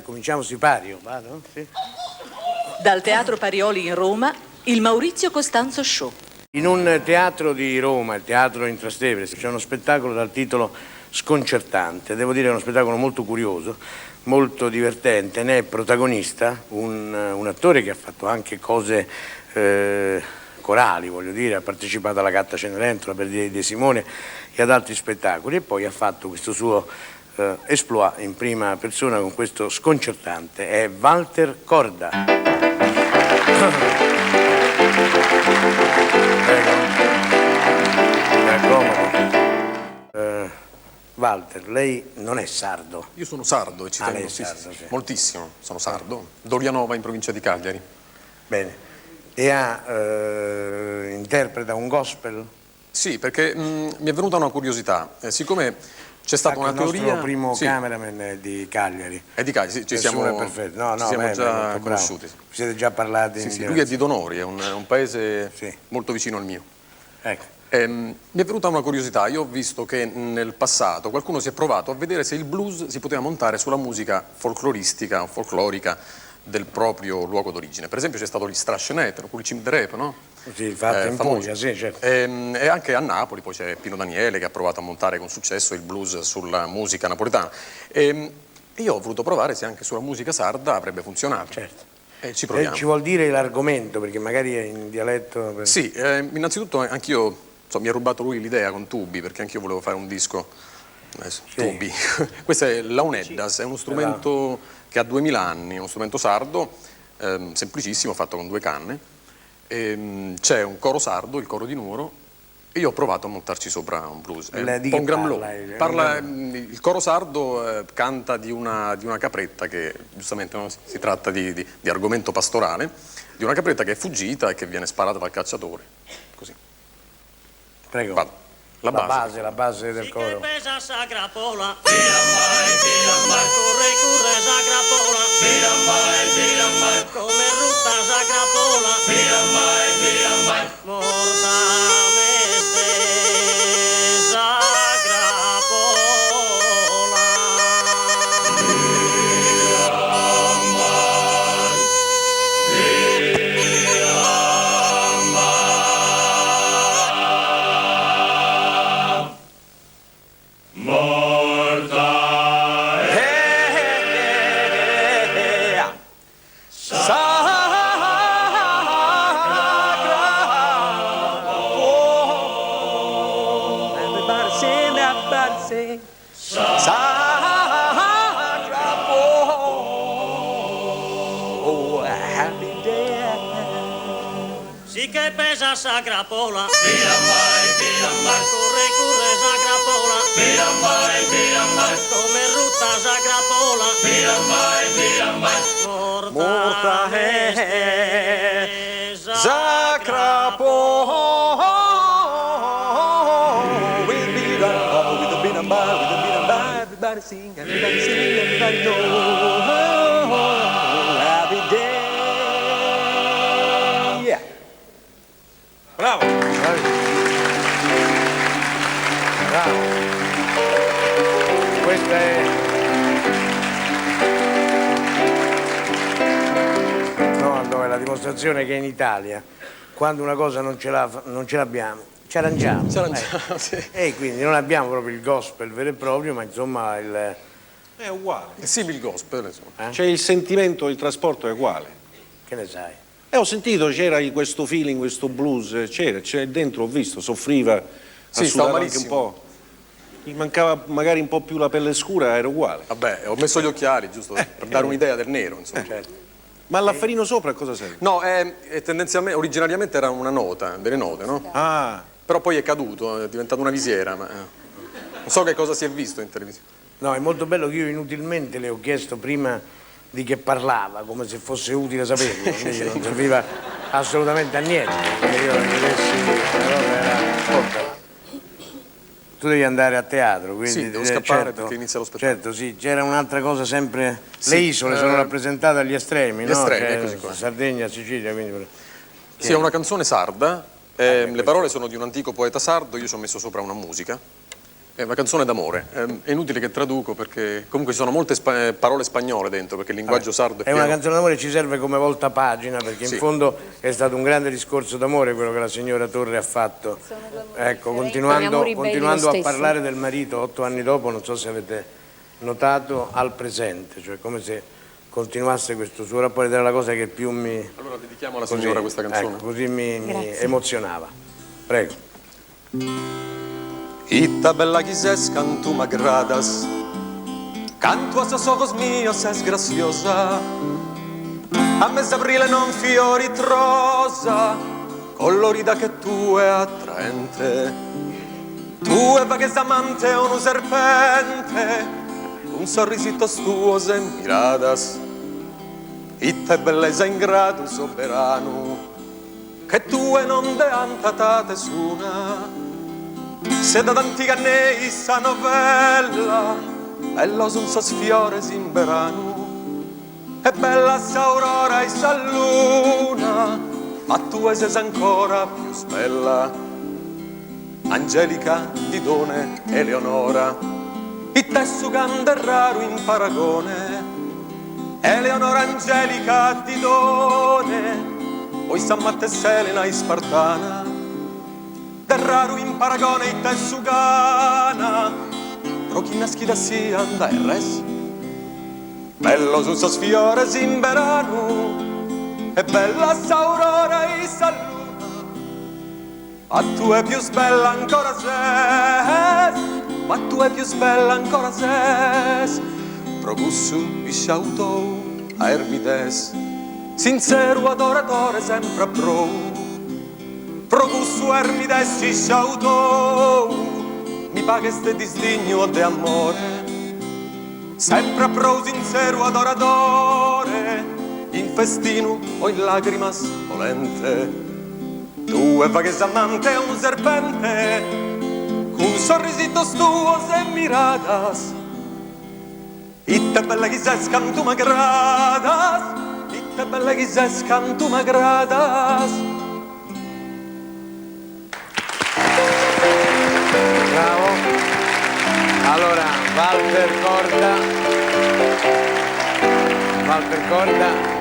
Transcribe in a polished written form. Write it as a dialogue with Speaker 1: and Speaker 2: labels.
Speaker 1: Cominciamo sui Pario, vado? Sì.
Speaker 2: Dal Teatro Parioli in Roma, il Maurizio Costanzo Show.
Speaker 1: In un teatro di Roma, il teatro in Trastevere, c'è uno spettacolo dal titolo sconcertante. Devo dire che è uno spettacolo molto curioso, molto divertente. Ne è protagonista un attore che ha fatto anche cose corali, voglio dire, ha partecipato alla Gatta Cenerentola per dire di De Simone e ad altri spettacoli, e poi ha fatto questo suo exploit in prima persona con questo sconcertante. È Walter Korda. Prego. Walter, lei non è sardo?
Speaker 3: Io sono sardo e ci tengo
Speaker 1: sardo, sì.
Speaker 3: Moltissimo, sono sardo. Dorianova in provincia di Cagliari.
Speaker 1: Bene. E interpreta un gospel?
Speaker 3: Sì, perché mi è venuta una curiosità. Siccome c'è stata una teoria...
Speaker 1: Il nostro primo cameraman è di Cagliari.
Speaker 3: È di Cagliari, sì, ci siamo già conosciuti.
Speaker 1: Vi siete già parlati?
Speaker 3: Sì, lui è di Donori, è un paese molto vicino al mio.
Speaker 1: Ecco.
Speaker 3: Mi è venuta una curiosità. Io ho visto che nel passato qualcuno si è provato a vedere se il blues si poteva montare sulla musica folcloristica o folclorica del proprio luogo d'origine. Per esempio c'è stato gli Strascenet, oppure il Cimderepo, no?
Speaker 1: Sì, fatto in Puglia, sì, certo.
Speaker 3: E anche a Napoli poi c'è Pino Daniele che ha provato a montare con successo il blues sulla musica napoletana. E io ho voluto provare se anche sulla musica sarda avrebbe funzionato.
Speaker 1: Certo.
Speaker 3: E ci proviamo.
Speaker 1: Ci vuol dire l'argomento, perché magari è in dialetto...
Speaker 3: Sì, innanzitutto anch'io, mi ha rubato lui l'idea con Tubi, perché anch'io volevo fare un disco. Tubi. Questo è l'Auneddas, è uno strumento che ha 2000 anni, è uno strumento sardo, semplicissimo, fatto con 2 canne. C'è un coro sardo, il coro di Nuoro, e io ho provato a montarci sopra un blues. È un po' un gramlò. Il coro sardo canta di una capretta che, giustamente, no, si tratta di argomento pastorale, di una capretta che è fuggita e che viene sparata dal cacciatore. Così.
Speaker 1: Prego.
Speaker 3: Vado. La
Speaker 1: base del coro.
Speaker 4: Pesa sagrapola, corre sagrapola, come rutta sagrapola, morta meste sì che pesa sagrapola, corre sagrapola, come rutta sagrapola, morta è sagrapola.
Speaker 5: Everybody sing, everybody know. Happy day. Yeah.
Speaker 1: Bravo. Bravo. Questa è... No, è la dimostrazione che in Italia, quando una cosa non ce l'abbiamo, ci arrangiamo.
Speaker 3: Sì.
Speaker 1: E quindi non abbiamo proprio il gospel vero e proprio, ma insomma il...
Speaker 5: È uguale.
Speaker 3: È simile gospel, insomma.
Speaker 5: C'è il sentimento, il trasporto è uguale.
Speaker 1: Che ne sai?
Speaker 5: Ho sentito, c'era questo feeling, questo blues, c'è dentro, ho visto, soffriva,
Speaker 3: sì, stava
Speaker 5: anche un po'. Gli mancava magari un po' più la pelle scura, era uguale.
Speaker 3: Vabbè, ho messo gli occhiali, giusto per dare un'idea del nero, insomma.
Speaker 1: Certo.
Speaker 5: Ma l'afferino sopra a cosa serve?
Speaker 3: No, tendenzialmente, originariamente era una nota, delle note, no?
Speaker 5: Ah.
Speaker 3: Però poi è caduto, è diventata una visiera, ma non so che cosa si è visto in televisione.
Speaker 1: No, è molto bello che io inutilmente le ho chiesto prima di che parlava, come se fosse utile saperlo, invece non serviva assolutamente a niente. Io le chiedessi, la roba era... Tu devi andare a teatro, quindi...
Speaker 3: Sì, devo scappare perché inizia lo spettacolo.
Speaker 1: Certo, sì, c'era un'altra cosa sempre...
Speaker 3: Sì,
Speaker 1: le isole sono rappresentate agli estremi,
Speaker 3: gli
Speaker 1: no?
Speaker 3: estremi,
Speaker 1: Cioè,
Speaker 3: eccoci qua.
Speaker 1: Sardegna, Sicilia, quindi...
Speaker 3: Sì, è una canzone sarda, le parole sono di un antico poeta sardo, io ci ho messo sopra una musica. È una canzone d'amore, è inutile che traduco perché comunque ci sono molte parole spagnole dentro, perché il linguaggio sardo è
Speaker 1: È una
Speaker 3: pieno.
Speaker 1: canzone d'amore, ci serve come voltapagina, perché
Speaker 3: Sì.
Speaker 1: in fondo è stato un grande discorso d'amore quello che la signora Torre ha fatto. Ecco, continuando
Speaker 6: amori belli
Speaker 1: a
Speaker 6: lo stesso.
Speaker 1: parlare del marito 8 anni dopo, non so se avete notato, al presente, cioè come se continuasse questo suo rapporto, ed era la cosa che più mi...
Speaker 3: Allora dedichiamo alla signora questa canzone.
Speaker 1: Ecco, così mi emozionava. Prego.
Speaker 3: Ita bella quizás can tu m'agradas, canto a sos ojos míos es graciosa, a mes de aprile non fiori rosa, colorida che tu è attraente, tu è vaghesamente un serpente, un sorrisito stuoso e miradas, ita è bellezza in grado soberano, che tu è non de antatate suna. Se da antica essa novella, bello son sos fiores in verano, e bella sa aurora e sa luna, ma tu sei ancora più bella. Angelica di Done Eleonora, il testo grande e raro in paragone, Eleonora Angelica di Done, poi San Matteo e Selena e Spartana, è raro in paragone il tessugana, però chi naschi da si anda e res. Bello su sos fiores in verano, e bella s'aurora e sa luna, ma tu è più bella ancora ses, ma tu è più bella ancora ses. Progrussu i sciautou a Ermides, sincero adoratore sempre a pro. Progrussu Ermides si sciautou, mi paga este disdigno de amore, sempre a pro sincero adoratore, in festino o in lacrimas volente. Tu è vaghesamente un serpente, con sorrisito stuoso e miradas, itte belle quizás can tu m'agradas, itte belle quizás can tu m'agradas.
Speaker 1: Bravo. Allora, Walter Corda